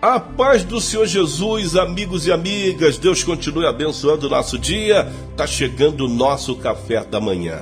A paz do Senhor Jesus, amigos e amigas, Deus continue abençoando o nosso dia. Está chegando o nosso café da manhã.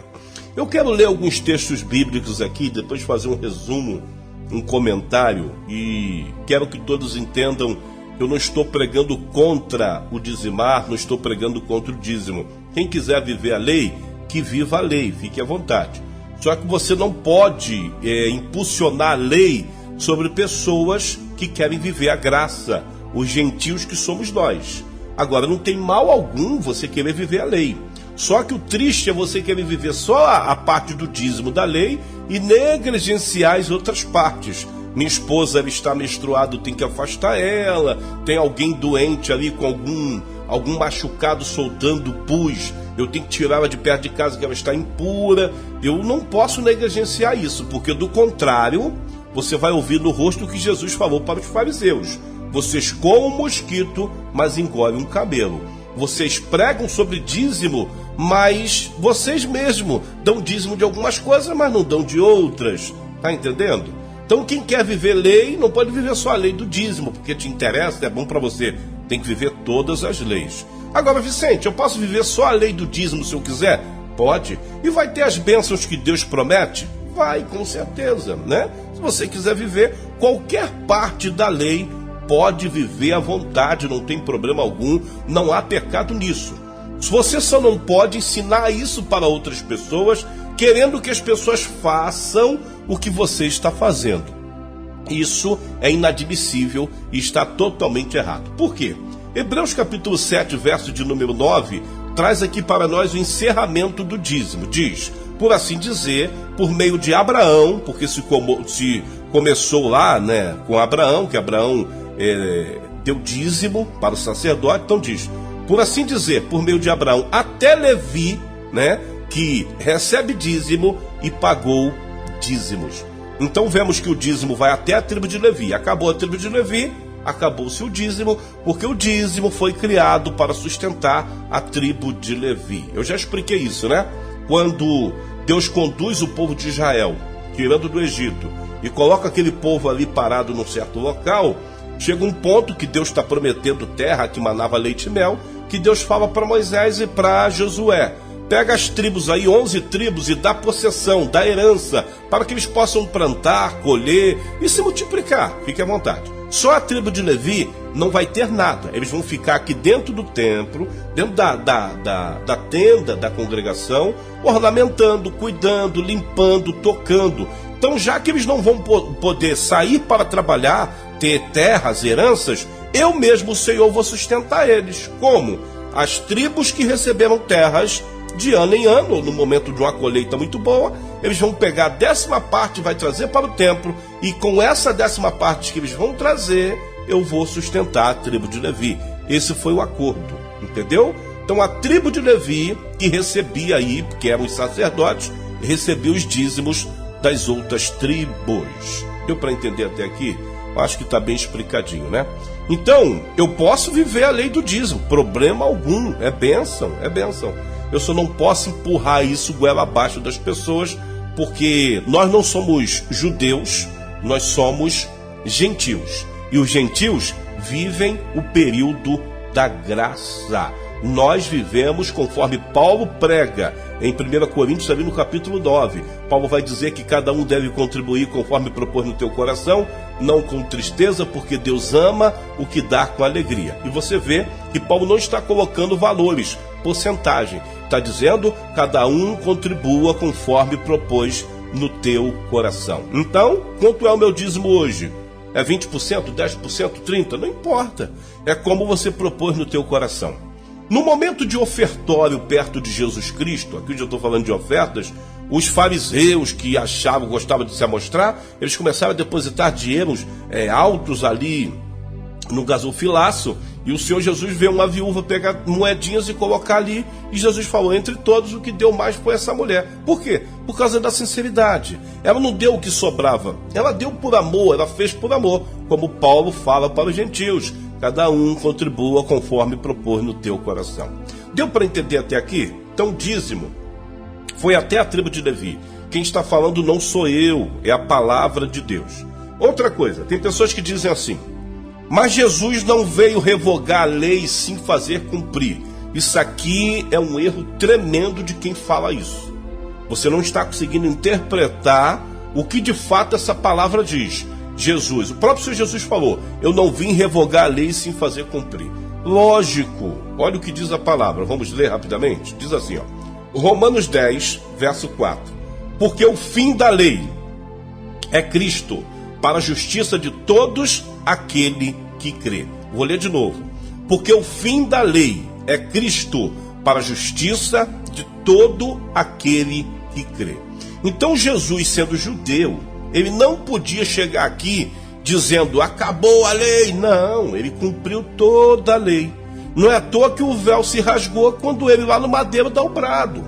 Eu quero ler alguns textos bíblicos aqui, depois fazer um resumo, um comentário, e quero que todos entendam que eu não estou pregando contra o dizimar, não estou pregando contra o dízimo. Quem quiser viver a lei, que viva a lei, fique à vontade. Só que você não pode impulsionar a lei sobre pessoas que querem viver a graça, os gentios que somos nós. Agora, não tem mal algum você querer viver a lei. Só que o triste é você querer viver só a parte do dízimo da lei e negligenciar as outras partes. Minha esposa, ela está menstruada, tem que afastar ela. Tem alguém doente ali com algum machucado soltando pus, eu tenho que tirar ela de perto de casa que ela está impura. Eu não posso negligenciar isso, porque do contrário, você vai ouvir no rosto o que Jesus falou para os fariseus. Vocês comem um mosquito, mas engolem um camelo. Vocês pregam sobre dízimo, mas vocês mesmos dão dízimo de algumas coisas, mas não dão de outras. Tá entendendo? Então quem quer viver lei, não pode viver só a lei do dízimo, porque te interessa, é bom para você. Tem que viver todas as leis. Agora, Vicente, eu posso viver só a lei do dízimo se eu quiser? Pode. E vai ter as bênçãos que Deus promete? Vai, com certeza, né? Se você quiser viver qualquer parte da lei, pode viver à vontade, não tem problema algum, não há pecado nisso. Você só não pode ensinar isso para outras pessoas, querendo que as pessoas façam o que você está fazendo. Isso é inadmissível e está totalmente errado. Por quê? Hebreus capítulo 7, verso de número 9, traz aqui para nós o encerramento do dízimo. Diz, por assim dizer, por meio de Abraão, porque se começou lá, né, com Abraão, que Abraão deu dízimo para o sacerdote, então diz, por assim dizer, por meio de Abraão, até Levi, né, que recebe dízimo e pagou dízimos. Então vemos que o dízimo vai até a tribo de Levi. Acabou a tribo de Levi, acabou-se o dízimo, porque o dízimo foi criado para sustentar a tribo de Levi. Eu já expliquei isso, né? Quando Deus conduz o povo de Israel, tirando do Egito, e coloca aquele povo ali parado num certo local, chega um ponto que Deus está prometendo terra que manava leite e mel, que Deus fala para Moisés e para Josué, pega as tribos aí, 11 tribos, e dá possessão, dá herança, para que eles possam plantar, colher e se multiplicar. Fique à vontade. Só a tribo de Levi não vai ter nada. Eles vão ficar aqui dentro do templo, dentro da tenda da congregação, ornamentando, cuidando, limpando, tocando. Então, já que eles não vão poder sair para trabalhar, ter terras, heranças, eu mesmo, o Senhor, vou sustentar eles. Como? As tribos que receberam terras de ano em ano, no momento de uma colheita muito boa, eles vão pegar a 10ª parte e vai trazer para o templo, e com essa 10ª parte que eles vão trazer, eu vou sustentar a tribo de Levi. Esse foi o acordo, entendeu? Então a tribo de Levi, que recebia aí, porque eram os sacerdotes, recebia os dízimos das outras tribos. Deu para entender até aqui? Eu acho que está bem explicadinho, né? Então, eu posso viver a lei do dízimo, problema algum, é bênção, é bênção. Eu só não posso empurrar isso goela abaixo das pessoas, porque nós não somos judeus, nós somos gentios. E os gentios vivem o período da graça. Nós vivemos conforme Paulo prega em 1 Coríntios, ali no capítulo 9. Paulo vai dizer que cada um deve contribuir conforme propôs no teu coração, não com tristeza, porque Deus ama o que dá com alegria. E você vê que Paulo não está colocando valores, porcentagem. Está dizendo, cada um contribua conforme propôs no teu coração. Então, quanto é o meu dízimo hoje? É 20%, 10%, 30%? Não importa. É como você propôs no teu coração. No momento de ofertório perto de Jesus Cristo, aqui eu estou falando de ofertas, os fariseus que gostavam de se amostrar, eles começaram a depositar dinheiros altos ali no gasofilaço, e o Senhor Jesus vê uma viúva pegar moedinhas e colocar ali, e Jesus falou, entre todos, o que deu mais foi essa mulher. Por quê? Por causa da sinceridade. Ela não deu o que sobrava, ela deu por amor, ela fez por amor, como Paulo fala para os gentios. Cada um contribua conforme propôs no teu coração. Deu para entender até aqui? Então, dízimo foi até a tribo de Levi. Quem está falando não sou eu, é a palavra de Deus. Outra coisa, tem pessoas que dizem assim, Mas Jesus não veio revogar a lei, sim fazer cumprir. Isso aqui é um erro tremendo de quem fala isso. Você não está conseguindo interpretar o que de fato essa palavra diz. Jesus, o próprio Senhor Jesus falou, eu não vim revogar a lei, sim fazer cumprir. Lógico, olha o que diz a palavra, vamos ler rapidamente. Diz assim, Romanos 10, verso 4. Porque o fim da lei é Cristo, para a justiça de todos aquele que crê. Vou ler de novo. Porque o fim da lei é Cristo, para a justiça de todo aquele que crê. Então Jesus, sendo judeu, ele não podia chegar aqui dizendo, acabou a lei. Não, ele cumpriu toda a lei. Não é à toa que o véu se rasgou quando ele lá no madeiro dá o brado.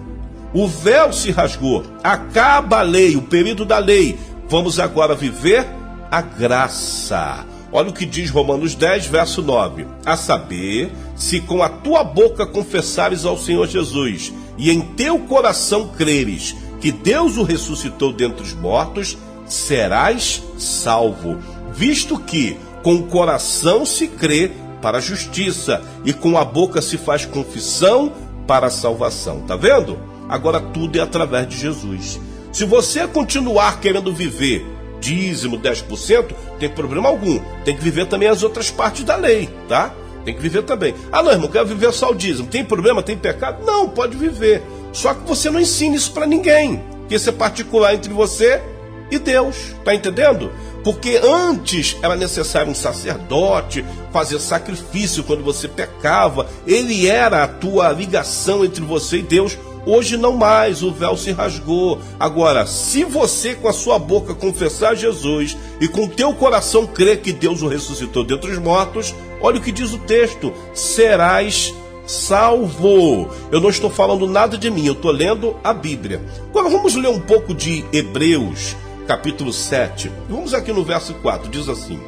O véu se rasgou, acaba a lei, o período da lei. Vamos agora viver a graça. Olha o que diz Romanos 10, verso 9. A saber, se com a tua boca confessares ao Senhor Jesus e em teu coração creres que Deus o ressuscitou dentre os mortos, serás salvo. Visto que com o coração se crê para a justiça e com a boca se faz confissão para a salvação. Tá vendo? Agora tudo é através de Jesus. Se você continuar querendo viver dízimo 10%, tem problema algum. Tem que viver também as outras partes da lei, tá? Tem que viver também. Ah, não, irmão, quero viver só o dízimo. Tem problema? Tem pecado? Não, pode viver. Só que você não ensina isso para ninguém. Que isso é particular entre você e Deus. Tá entendendo? Porque antes era necessário um sacerdote fazer sacrifício quando você pecava. Ele era a tua ligação entre você e Deus. Hoje não mais, o véu se rasgou. Agora, se você com a sua boca confessar Jesus e com o teu coração crer que Deus o ressuscitou dentre os mortos, olha o que diz o texto, serás salvo. Eu não estou falando nada de mim, eu estou lendo a Bíblia. Agora vamos ler um pouco de Hebreus, capítulo 7. Vamos aqui no verso 4, diz assim,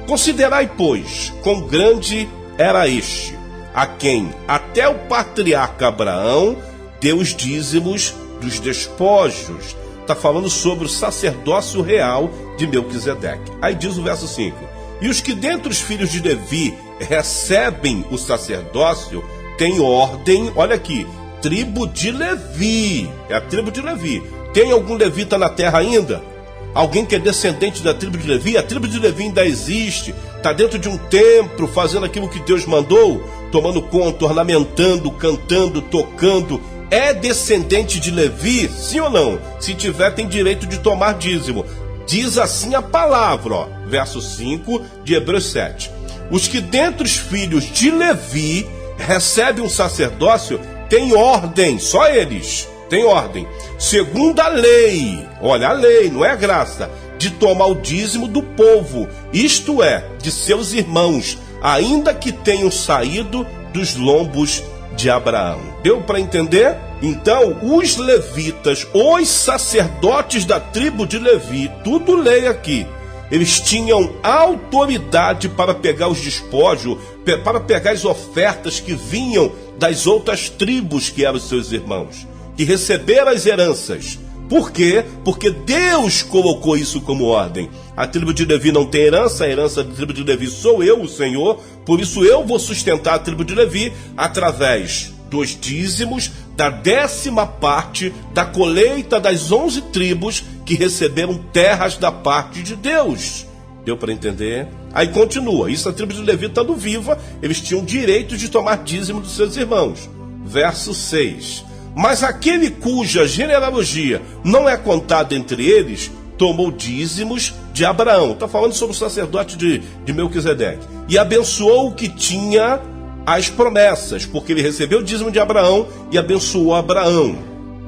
considerai, pois, quão grande era este, a quem até o patriarca Abraão deu os dízimos dos despojos. Está falando sobre o sacerdócio real de Melquisedeque. Aí diz o verso 5. E os que dentre os filhos de Levi recebem o sacerdócio têm ordem, olha aqui, tribo de Levi. É a tribo de Levi. Tem algum levita na terra ainda? Alguém que é descendente da tribo de Levi? A tribo de Levi ainda existe. Está dentro de um templo, fazendo aquilo que Deus mandou, tomando conta, ornamentando, cantando, tocando. É descendente de Levi? Sim ou não? Se tiver, tem direito de tomar dízimo. Diz assim a palavra, verso 5 de Hebreus 7. Os que dentre os filhos de Levi recebem um sacerdócio têm ordem, só eles têm ordem, segundo a lei, olha a lei, não é a graça, de tomar o dízimo do povo, isto é, de seus irmãos, ainda que tenham saído dos lombos de Abraão. Deu para entender? Então, os levitas, os sacerdotes da tribo de Levi, tudo lei aqui, eles tinham autoridade para pegar os despojos, para pegar as ofertas que vinham das outras tribos que eram seus irmãos, que receberam as heranças. Por quê? Porque Deus colocou isso como ordem. A tribo de Levi não tem herança, a herança da tribo de Levi sou eu, o Senhor, por isso eu vou sustentar a tribo de Levi através dos dízimos, da 10ª da colheita das 11 tribos que receberam terras da parte de Deus. Deu para entender? Aí continua, isso a tribo de Levi estando viva, eles tinham direito de tomar dízimo dos seus irmãos. Verso 6. Mas aquele cuja genealogia não é contada entre eles, tomou dízimos de Abraão. Está falando sobre o sacerdote de Melquisedeque. E abençoou o que tinha as promessas, porque ele recebeu o dízimo de Abraão e abençoou Abraão.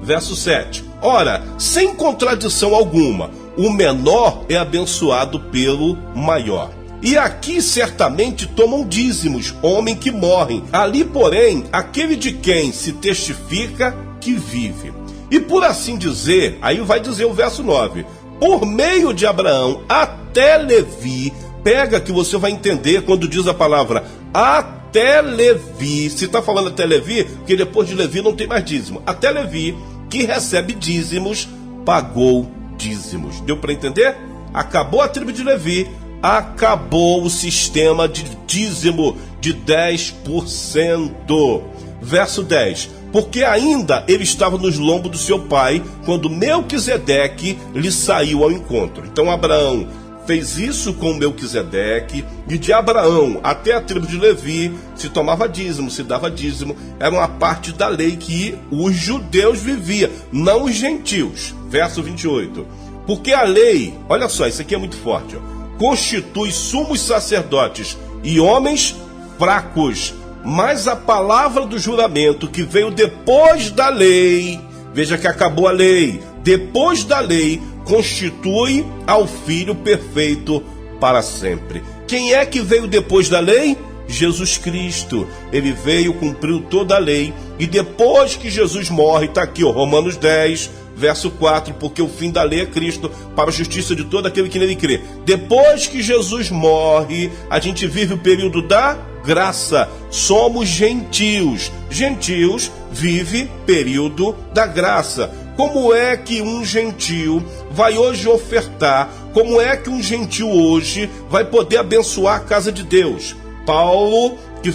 Verso 7. Ora, sem contradição alguma, o menor é abençoado pelo maior. E aqui certamente tomam dízimos, homem que morrem. Ali, porém, aquele de quem se testifica que vive. E por assim dizer, aí vai dizer o verso 9, por meio de Abraão até Levi, pega que você vai entender quando diz a palavra até Levi, se está falando até Levi, porque depois de Levi não tem mais dízimo, até Levi, que recebe dízimos, pagou dízimos. Deu para entender? Acabou a tribo de Levi, acabou o sistema de dízimo de 10%. Verso 10. Porque ainda ele estava nos lombos do seu pai, quando Melquisedeque lhe saiu ao encontro. Então Abraão fez isso com Melquisedeque, e de Abraão até a tribo de Levi se tomava dízimo, se dava dízimo. Era uma parte da lei que os judeus viviam, não os gentios. Verso 28. Porque a lei, olha só, isso aqui é muito forte, ó, constitui sumos sacerdotes e homens fracos, mas a palavra do juramento que veio depois da lei, veja que acabou a lei, depois da lei, constitui ao Filho perfeito para sempre. Quem é que veio depois da lei? Jesus Cristo. Ele veio, cumpriu toda a lei, e depois que Jesus morre, está aqui, ó, Romanos 10, verso 4, porque o fim da lei é Cristo, para a justiça de todo aquele que nele crê. Depois que Jesus morre, a gente vive o período da graça. Somos gentios. Gentios vive período da graça. Como é que um gentio vai hoje ofertar? Como é que um gentio hoje vai poder abençoar a casa de Deus? Paulo, que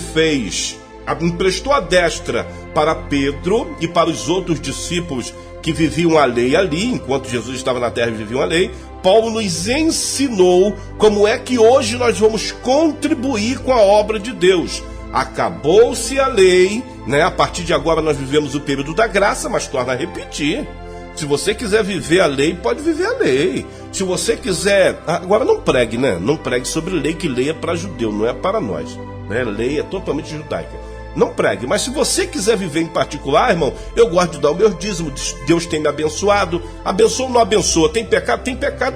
emprestou a destra para Pedro e para os outros discípulos que viviam a lei ali, enquanto Jesus estava na terra e viviam a lei, Paulo nos ensinou como é que hoje nós vamos contribuir com a obra de Deus. Acabou-se a lei, né? A partir de agora nós vivemos o período da graça, mas torna a repetir. Se você quiser viver a lei, pode viver a lei. Se você quiser... Agora não pregue, né? Não pregue sobre lei, que lei é para judeu, não é para nós, né? Lei é totalmente judaica. Não pregue, mas se você quiser viver em particular, irmão, eu gosto de dar o meu dízimo, Deus tem me abençoado, abençoa ou não abençoa, tem pecado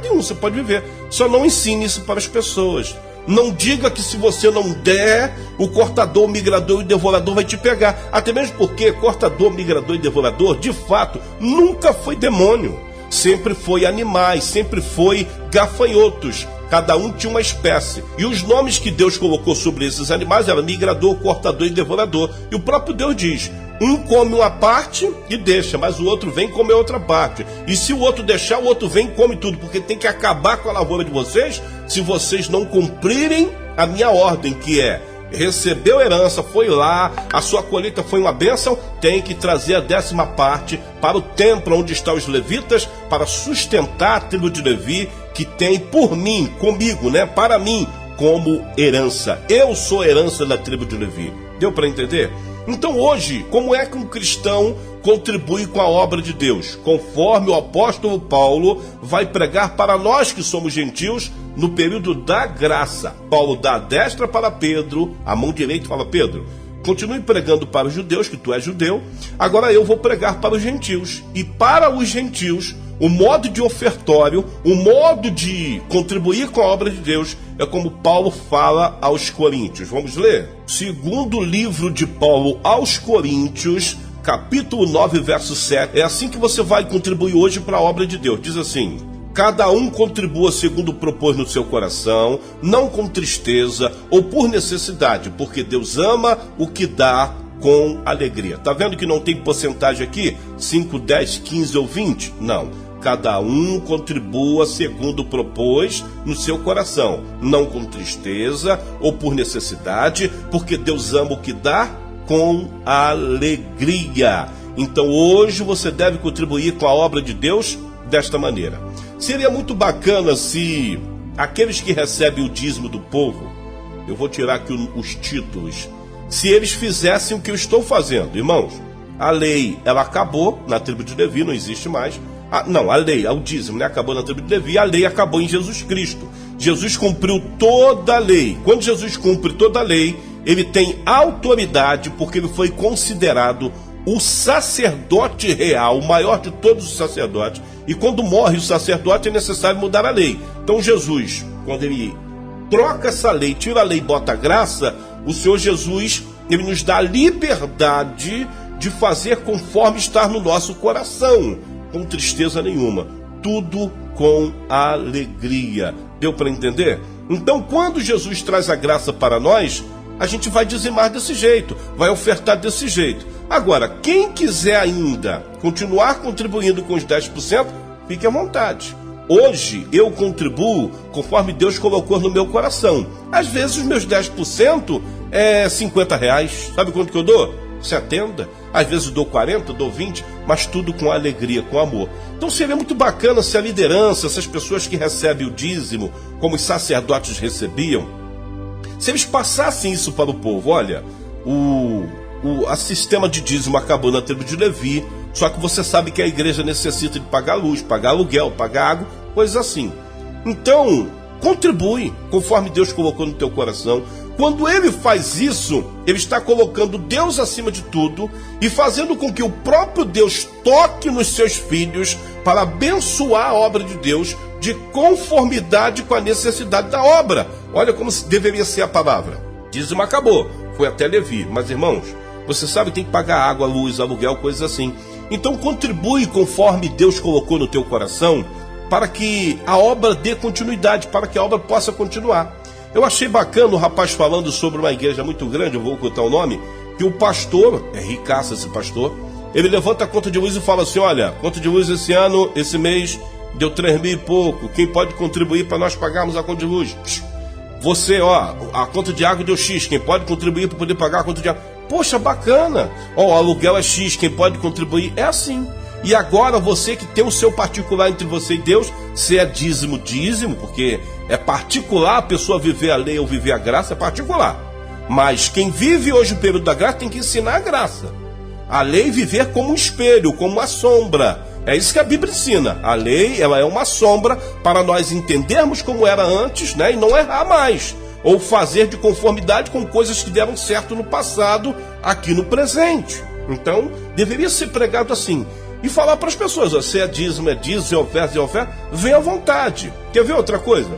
nenhum, você pode viver, só não ensine isso para as pessoas. Não diga que se você não der, o cortador, o migrador e o devorador vai te pegar, até mesmo porque cortador, migrador e devorador, de fato, nunca foi demônio, sempre foi animais, sempre foi gafanhotos. Cada um tinha uma espécie. E os nomes que Deus colocou sobre esses animais eram migrador, cortador e devorador. E o próprio Deus diz, um come uma parte e deixa, mas o outro vem comer outra parte. E se o outro deixar, o outro vem e come tudo, porque tem que acabar com a lavoura de vocês se vocês não cumprirem a minha ordem, que é: recebeu herança, foi lá, a sua colheita foi uma bênção, tem que trazer a 10ª parte para o templo onde estão os levitas, para sustentar a tribo de Levi, que tem por mim, comigo, né, para mim, como herança. Eu sou herança da tribo de Levi. Deu para entender? Então hoje, como é que um cristão contribui com a obra de Deus? Conforme o apóstolo Paulo vai pregar para nós que somos gentios no período da graça. Paulo dá a destra para Pedro, a mão direita fala: Pedro, continue pregando para os judeus, que tu és judeu, agora eu vou pregar para os gentios. E para os gentios, o modo de ofertório, o modo de contribuir com a obra de Deus é como Paulo fala aos Coríntios. Vamos ler? Segundo livro de Paulo aos Coríntios, capítulo 9, verso 7. É assim que você vai contribuir hoje para a obra de Deus. Diz assim: cada um contribua segundo propôs no seu coração, não com tristeza ou por necessidade, porque Deus ama o que dá com alegria. Tá vendo que não tem porcentagem aqui? 5, 10, 15 ou 20? Não. Cada um contribua segundo propôs no seu coração, não com tristeza ou por necessidade, porque Deus ama o que dá com alegria. Então hoje você deve contribuir com a obra de Deus desta maneira. Seria muito bacana se aqueles que recebem o dízimo do povo, eu vou tirar aqui os títulos, se eles fizessem o que eu estou fazendo. Irmãos, a lei, ela acabou na tribo de Levi, não existe mais. A lei, o dízimo, né, acabou na tribo de Levi, a lei acabou em Jesus Cristo. Jesus cumpriu toda a lei. Quando Jesus cumpre toda a lei, ele tem autoridade, porque ele foi considerado o sacerdote real, o maior de todos os sacerdotes. E quando morre o sacerdote, é necessário mudar a lei. Então Jesus, quando ele troca essa lei, tira a lei e bota a graça, o Senhor Jesus, ele nos dá a liberdade de fazer conforme está no nosso coração, com tristeza nenhuma, tudo com alegria. Deu para entender? Então, quando Jesus traz a graça para nós, a gente vai dizimar desse jeito, vai ofertar desse jeito. Agora, quem quiser ainda continuar contribuindo com os 10%, fique à vontade. Hoje eu contribuo conforme Deus colocou no meu coração. Às vezes os meus 10% é R$50. Sabe quanto que eu dou? 70. Às vezes eu dou 40, dou 20, mas tudo com alegria, com amor. Então seria muito bacana se a liderança, essas pessoas que recebem o dízimo, como os sacerdotes recebiam, se eles passassem isso para o povo. Olha, o sistema de dízimo acabou na tribo de Levi, só que você sabe que a igreja necessita de pagar luz, pagar aluguel, pagar água, coisas assim. Então, contribui conforme Deus colocou no teu coração. Quando ele faz isso, ele está colocando Deus acima de tudo e fazendo com que o próprio Deus toque nos seus filhos para abençoar a obra de Deus de conformidade com a necessidade da obra. Olha como deveria ser a palavra. Dízimo acabou, foi até Levi. Mas, irmãos, você sabe que tem que pagar água, luz, aluguel, coisas assim. Então contribui conforme Deus colocou no teu coração para que a obra dê continuidade, para que a obra possa continuar. Eu achei bacana o rapaz falando sobre uma igreja muito grande, eu vou ocultar o nome, que o pastor, é ricaço esse pastor, ele levanta a conta de luz e fala assim: olha, conta de luz esse ano, esse mês, deu 3 mil e pouco, quem pode contribuir para nós pagarmos a conta de luz? Você, a conta de água deu X, quem pode contribuir para poder pagar a conta de água? Poxa, bacana, o aluguel é X, quem pode contribuir? É assim. E agora você que tem o seu particular entre você e Deus, se é dízimo, porque é particular a pessoa viver a lei ou viver a graça, é particular. Mas quem vive hoje o período da graça tem que ensinar a graça. A lei viver como um espelho, como uma sombra. É isso que a Bíblia ensina. A lei, ela é uma sombra para nós entendermos como era antes, né, e não errar mais. Ou fazer de conformidade com coisas que deram certo no passado, aqui no presente. Então, deveria ser pregado assim. E falar para as pessoas: ó, se é dízimo, se é oferta, vem à vontade. Quer ver outra coisa?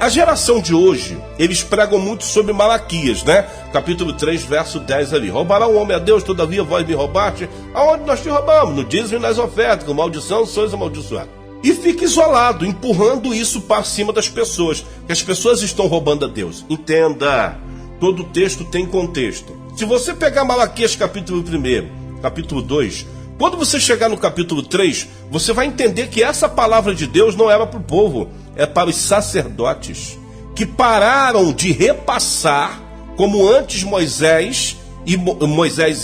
A geração de hoje, eles pregam muito sobre Malaquias, né? Capítulo 3, verso 10 ali. Roubará o homem a Deus, todavia vós me roubaste. Aonde nós te roubamos? No dízimo e nas ofertas. Com maldição sois amaldiçoados. E fica isolado, empurrando isso para cima das pessoas, que as pessoas estão roubando a Deus. Entenda, todo texto tem contexto. Se você pegar Malaquias capítulo 1, capítulo 2, quando você chegar no capítulo 3, você vai entender que essa palavra de Deus não era para o povo, é para os sacerdotes, que pararam de repassar, como antes Moisés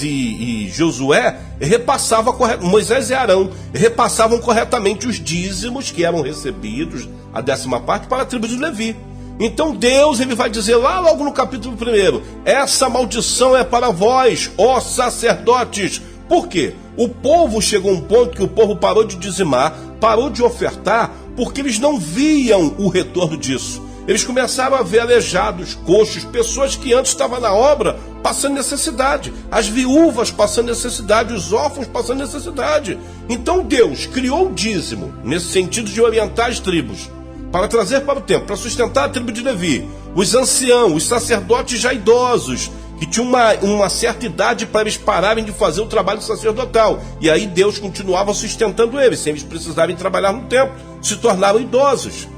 e Josué repassavam, Moisés e Arão repassavam corretamente os dízimos que eram recebidos, a 10ª parte, para a tribo de Levi. Então Deus, ele vai dizer lá logo no capítulo 1, essa maldição é para vós, ó sacerdotes. Por quê? O povo chegou a um ponto que o povo parou de dizimar, parou de ofertar, porque eles não viam o retorno disso. Eles começaram a ver aleijados, coxos, pessoas que antes estavam na obra passando necessidade, as viúvas passando necessidade, os órfãos passando necessidade. Então Deus criou o dízimo, nesse sentido de orientar as tribos, para trazer para o tempo, para sustentar a tribo de Levi, os anciãos, os sacerdotes já idosos, que tinham uma certa idade para eles pararem de fazer o trabalho sacerdotal. E aí Deus continuava sustentando eles, sem eles precisarem trabalhar no templo, se tornaram idosos.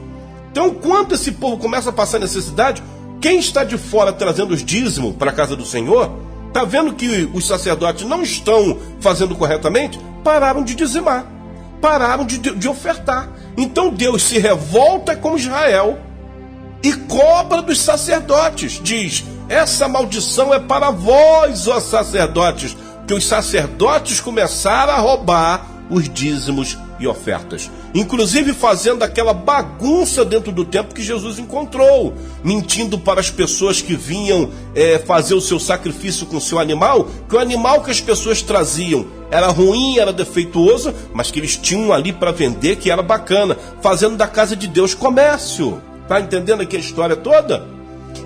Então, quando esse povo começa a passar necessidade, quem está de fora trazendo os dízimos para a casa do Senhor, está vendo que os sacerdotes não estão fazendo corretamente, pararam de dizimar, pararam de ofertar. Então Deus se revolta com Israel e cobra dos sacerdotes, diz: essa maldição é para vós, ó sacerdotes, que os sacerdotes começaram a roubar os dízimos e ofertas, inclusive fazendo aquela bagunça dentro do templo que Jesus encontrou, mentindo para as pessoas que vinham fazer o seu sacrifício com o seu animal, que o animal que as pessoas traziam era ruim, era defeituoso, mas que eles tinham ali para vender, que era bacana, fazendo da casa de Deus comércio. Tá entendendo aqui a história toda?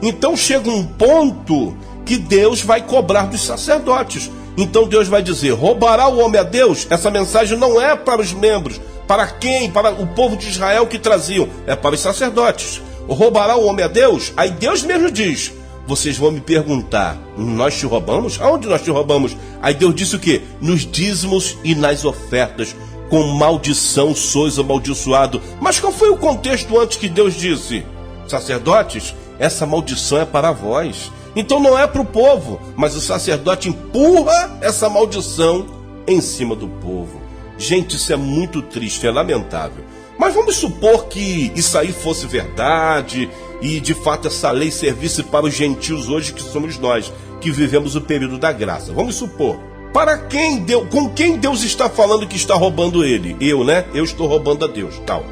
Então chega um ponto que Deus vai cobrar dos sacerdotes. Então Deus vai dizer: roubará o homem a Deus? Essa mensagem não é para os membros. Para quem? Para o povo de Israel que traziam. É para os sacerdotes. Roubará o homem a Deus? Aí Deus mesmo diz: vocês vão me perguntar, nós te roubamos? Aonde nós te roubamos? Aí Deus disse o quê? Nos dízimos e nas ofertas. Com maldição sois amaldiçoado. Mas qual foi o contexto antes que Deus disse? Sacerdotes, essa maldição é para vós. Então não é para o povo, mas o sacerdote empurra essa maldição em cima do povo. Gente, isso é muito triste, é lamentável. Mas vamos supor que isso aí fosse verdade e de fato essa lei servisse para os gentios hoje, que somos nós, que vivemos o período da graça. Vamos supor. Com quem Deus está falando que está roubando ele? Eu, né? Eu estou roubando a Deus, tal.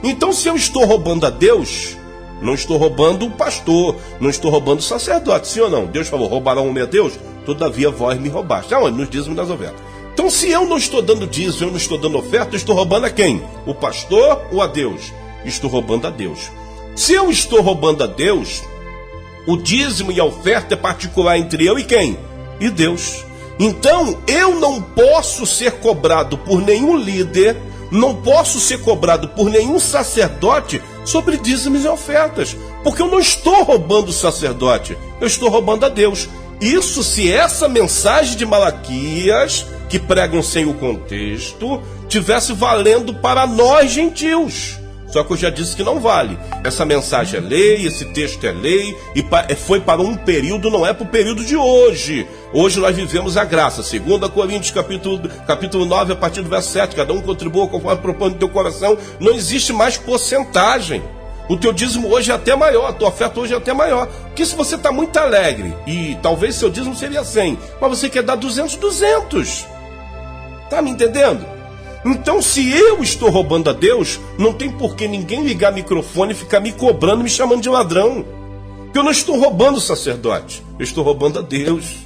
Então, se eu estou roubando a Deus, não estou roubando o pastor, não estou roubando o sacerdote, sim ou não? Deus falou, roubarão o meu Deus? Todavia vós me robaste. Aonde? Nos dízimos das ovelhas. Então, se eu não estou dando dízimo, eu não estou dando oferta, eu estou roubando a quem? O pastor ou a Deus? Estou roubando a Deus. Se eu estou roubando a Deus, o dízimo e a oferta é particular entre eu e quem? E Deus. Então, eu não posso ser cobrado por nenhum líder, não posso ser cobrado por nenhum sacerdote sobre dízimos e ofertas, porque eu não estou roubando o sacerdote, eu estou roubando a Deus. Isso se essa mensagem de Malaquias, que pregam sem o contexto, tivesse valendo para nós gentios. Só que eu já disse que não vale. Essa mensagem é lei, esse texto é lei, e foi para um período, não é para o período de hoje. Hoje nós vivemos a graça. 2 Coríntios, capítulo 9, a partir do verso 7. Cada um contribua conforme propõe no teu coração. Não existe mais porcentagem. O teu dízimo hoje é até maior, a tua oferta hoje é até maior. Porque se você está muito alegre, e talvez seu dízimo seria 100, mas você quer dar 200. Tá me entendendo? Então, se eu estou roubando a Deus, não tem por que ninguém ligar microfone e ficar me cobrando, me chamando de ladrão. Porque eu não estou roubando o sacerdote, eu estou roubando a Deus.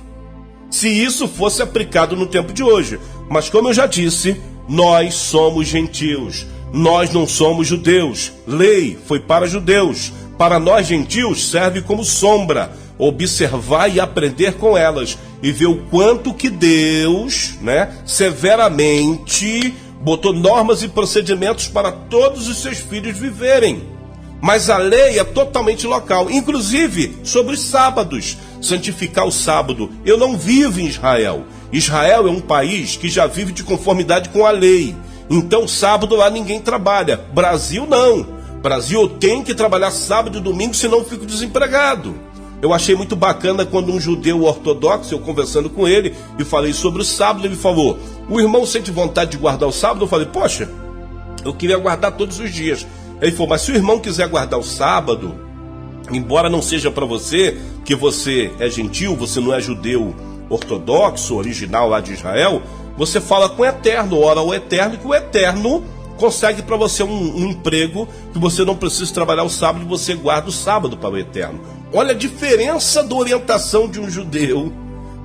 Se isso fosse aplicado no tempo de hoje. Mas como eu já disse, nós somos gentios, nós não somos judeus. Lei foi para judeus, para nós gentios serve como sombra. Observar e aprender com elas e ver o quanto que Deus, severamente botou normas e procedimentos para todos os seus filhos viverem. Mas a lei é totalmente local, inclusive sobre os sábados. Santificar o sábado. Eu não vivo em Israel. Israel é um país que já vive de conformidade com a lei. Então sábado lá ninguém trabalha. Brasil não. Brasil eu tenho que trabalhar sábado e domingo, senão eu fico desempregado. Eu achei muito bacana quando um judeu ortodoxo, eu conversando com ele, e falei sobre o sábado, ele falou, o irmão sente vontade de guardar o sábado? Eu falei, poxa, eu queria guardar todos os dias. Ele falou, mas se o irmão quiser guardar o sábado, embora não seja para você, que você é gentil, você não é judeu ortodoxo, original lá de Israel, você fala com o Eterno, ora ao Eterno, que o Eterno consegue para você um emprego, que você não precisa trabalhar o sábado, e você guarda o sábado para o Eterno. Olha a diferença da orientação de um judeu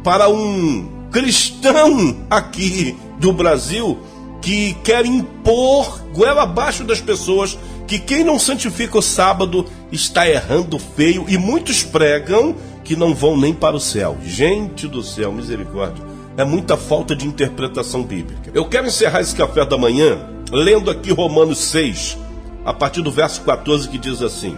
para um cristão aqui do Brasil, que quer impor goela abaixo das pessoas que quem não santifica o sábado está errando feio, e muitos pregam que não vão nem para o céu. Gente do céu, misericórdia. É muita falta de interpretação bíblica. Eu quero encerrar esse café da manhã lendo aqui Romanos 6, a partir do verso 14, que diz assim: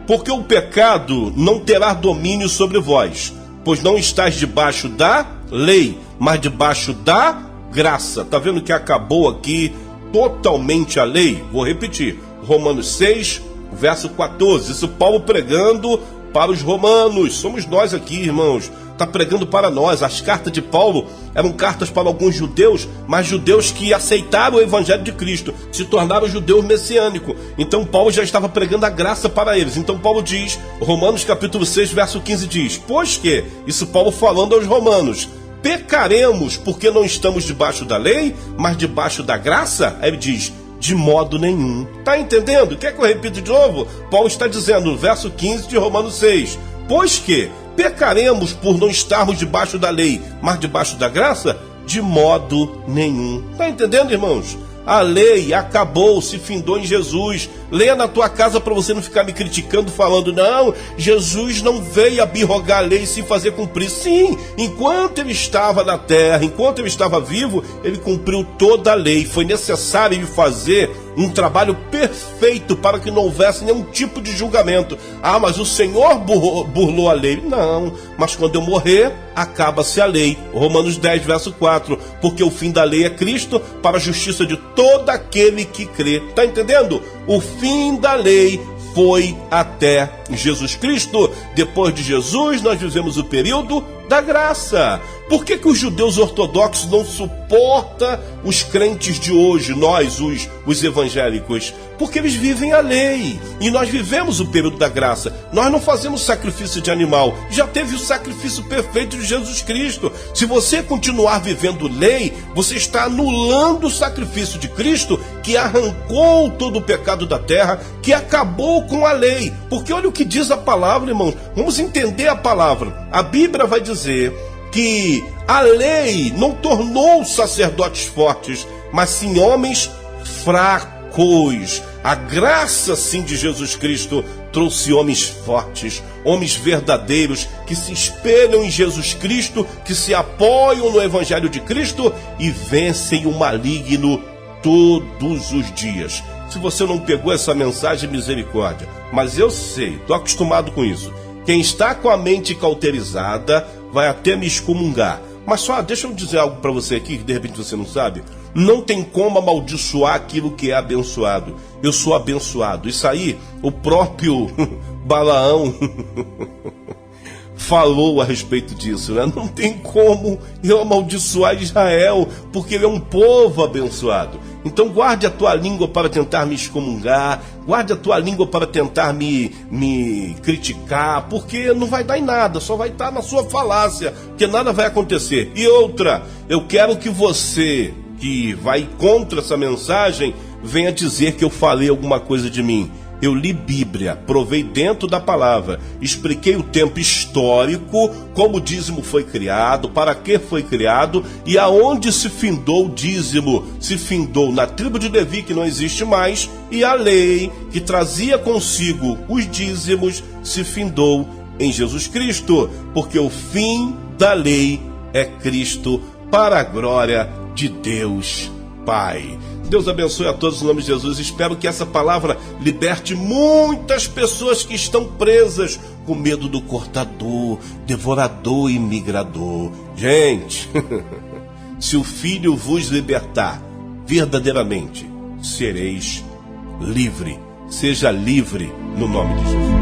porque o pecado não terá domínio sobre vós, pois não estáis debaixo da lei, mas debaixo da graça. Tá vendo que acabou aqui totalmente a lei? Vou repetir, Romanos 6, verso 14. Isso Paulo pregando para os romanos. Somos nós aqui, irmãos. Está pregando para nós. As cartas de Paulo eram cartas para alguns judeus, mas judeus que aceitaram o evangelho de Cristo, se tornaram judeus messiânicos. Então Paulo já estava pregando a graça para eles. Então Paulo diz, Romanos capítulo 6, verso 15 diz, pois que, isso Paulo falando aos romanos, pecaremos porque não estamos debaixo da lei, mas debaixo da graça? Aí ele diz, de modo nenhum. Está entendendo? Quer que eu repita de novo? Paulo está dizendo no verso 15 de Romanos 6, pois que pecaremos por não estarmos debaixo da lei, mas debaixo da graça? De modo nenhum. Está entendendo, irmãos? A lei acabou, se findou em Jesus. Leia na tua casa para você não ficar me criticando, falando, não, Jesus não veio abrogar a lei e se fazer cumprir. Sim, enquanto ele estava na terra, enquanto ele estava vivo, ele cumpriu toda a lei. Foi necessário ele fazer um trabalho perfeito para que não houvesse nenhum tipo de julgamento. Ah, mas o Senhor burlou a lei. Não, mas quando eu morrer, acaba-se a lei. Romanos 10, verso 4. Porque o fim da lei é Cristo, para a justiça de todo aquele que crê. Está entendendo? O fim da lei foi até Jesus Cristo. Depois de Jesus, nós vivemos o período da graça. Por que os judeus ortodoxos não suportam os crentes de hoje, nós, os evangélicos? Porque eles vivem a lei. E nós vivemos o período da graça. Nós não fazemos sacrifício de animal. Já teve o sacrifício perfeito de Jesus Cristo. Se você continuar vivendo lei, você está anulando o sacrifício de Cristo, que arrancou todo o pecado da terra, que acabou com a lei. Porque olha o que diz a palavra, irmãos. Vamos entender a palavra. A Bíblia vai dizer que a lei não tornou sacerdotes fortes, mas sim homens fracos. A graça, sim, de Jesus Cristo trouxe homens fortes, homens verdadeiros, que se espelham em Jesus Cristo, que se apoiam no Evangelho de Cristo e vencem o maligno todos os dias. Se você não pegou essa mensagem, misericórdia. Mas eu sei, estou acostumado com isso. Quem está com a mente cauterizada vai até me excomungar. Mas só deixa eu dizer algo para você aqui, que de repente você não sabe. Não tem como amaldiçoar aquilo que é abençoado. Eu sou abençoado. Isso aí, o próprio Balaão falou a respeito disso, né? Não tem como eu amaldiçoar Israel, porque ele é um povo abençoado. Então guarde a tua língua para tentar me excomungar, guarde a tua língua para tentar me criticar, porque não vai dar em nada, só vai estar na sua falácia, que nada vai acontecer. E outra, eu quero que você, que vai contra essa mensagem, venha dizer que eu falei alguma coisa de mim. Eu li Bíblia, provei dentro da palavra, expliquei o tempo histórico, como o dízimo foi criado, para que foi criado e aonde se findou o dízimo. Se findou na tribo de Levi, que não existe mais, e a lei que trazia consigo os dízimos se findou em Jesus Cristo, porque o fim da lei é Cristo, para a glória de Deus Pai. Deus abençoe a todos em nome de Jesus. Espero que essa palavra liberte muitas pessoas que estão presas com medo do cortador, devorador e migrador. Gente, se o Filho vos libertar, verdadeiramente sereis livre. Seja livre no nome de Jesus.